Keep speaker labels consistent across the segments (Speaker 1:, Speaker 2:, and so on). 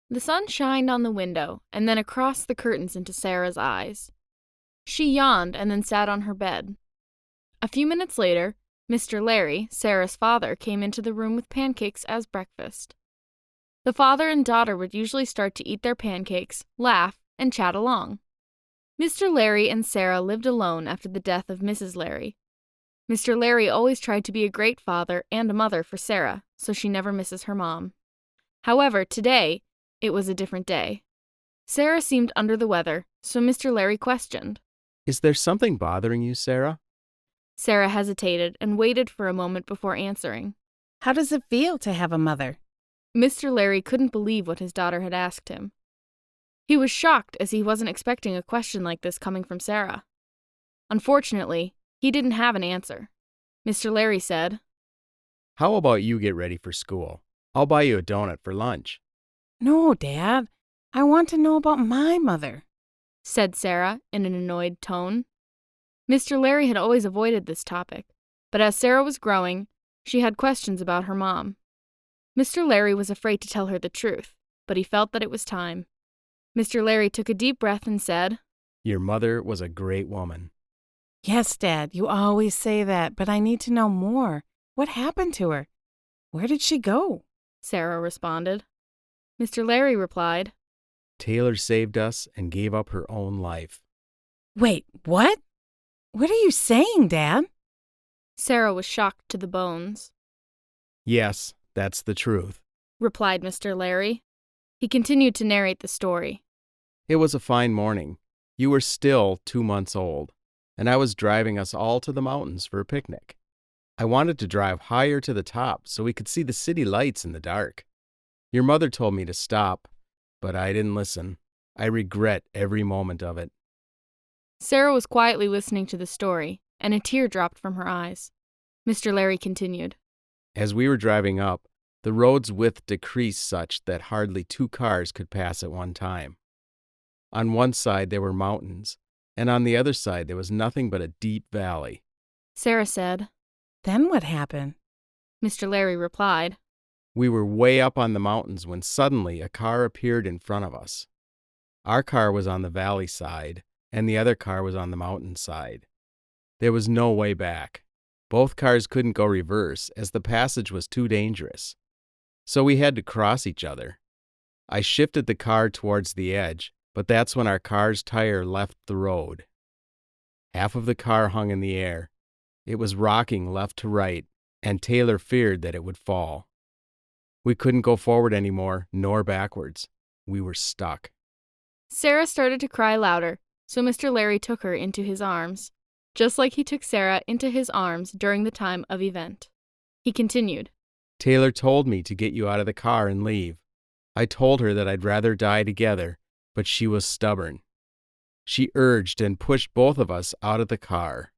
Speaker 1: The sun shined on the window and then across the curtains into Sarah's eyes. She yawned and then sat on her bed. A few minutes later, Mr. Larry, Sarah's father, came into the room with pancakes as breakfast. The father and daughter would usually start to eat their pancakes, laugh, and chat along. Mr. Larry and Sarah lived alone after the death of Mrs. Larry. Mr. Larry always tried to be a great father and a mother for Sarah, so she never misses her mom. However, today, it was a different day. Sarah seemed under the weather, so Mr. Larry questioned.
Speaker 2: Is there something bothering you, Sarah?
Speaker 1: Sarah hesitated and waited for a moment before answering.
Speaker 3: How does it feel to have a mother?
Speaker 1: Mr. Larry couldn't believe what his daughter had asked him. He was shocked as he wasn't expecting a question like this coming from Sarah. Unfortunately, he didn't have an answer. Mr. Larry said,
Speaker 2: How about you get ready for school? I'll buy you a donut for lunch.
Speaker 3: No, Dad. I want to know about my mother,
Speaker 1: said Sarah in an annoyed tone. Mr. Larry had always avoided this topic, but as Sarah was growing, she had questions about her mom. Mr. Larry was afraid to tell her the truth, but he felt that it was time. Mr. Larry took a deep breath and said,
Speaker 2: Your mother was a great woman.
Speaker 3: Yes, Dad, you always say that, but I need to know more. What happened to her? Where did she go?
Speaker 1: Sarah responded. Mr. Larry replied,
Speaker 2: Taylor saved us and gave up her own life.
Speaker 3: Wait, what? What are you saying, Dad?
Speaker 1: Sarah was shocked to the bones.
Speaker 2: Yes, that's the truth,
Speaker 1: replied Mr. Larry. He continued to narrate the story.
Speaker 2: It was a fine morning. You were still 2 months old, and I was driving us all to the mountains for a picnic. I wanted to drive higher to the top so we could see the city lights in the dark. Your mother told me to stop, but I didn't listen. I regret every moment of it.
Speaker 1: Sarah was quietly listening to the story, and a tear dropped from her eyes. Mr. Larry continued.
Speaker 2: As we were driving up, the road's width decreased such that hardly 2 cars could pass at one time. On one side there were mountains, and on the other side there was nothing but a deep valley.
Speaker 1: Sarah said.
Speaker 3: Then what happened?
Speaker 1: Mr. Larry replied.
Speaker 2: We were way up on the mountains when suddenly a car appeared in front of us. Our car was on the valley side, and the other car was on the mountain side. There was no way back. Both cars couldn't go reverse as the passage was too dangerous. So we had to cross each other. I shifted the car towards the edge, but that's when our car's tire left the road. Half of the car hung in the air. It was rocking left to right, and Taylor feared that it would fall. We couldn't go forward anymore, nor backwards. We were stuck.
Speaker 1: Sarah started to cry louder, so Mr. Larry took her into his arms, just like he took Sarah into his arms during the time of event. He continued.
Speaker 2: Taylor told me to get you out of the car and leave. I told her that I'd rather die together, but she was stubborn. She urged and pushed both of us out of the car.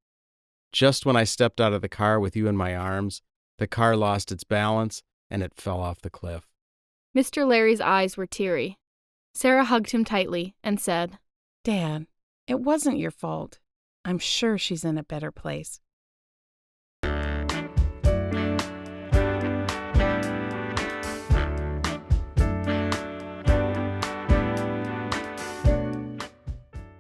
Speaker 2: Just when I stepped out of the car with you in my arms, the car lost its balance and it fell off the cliff.
Speaker 1: Mr. Larry's eyes were teary. Sarah hugged him tightly and said,
Speaker 3: Dad, it wasn't your fault. I'm sure she's in a better place.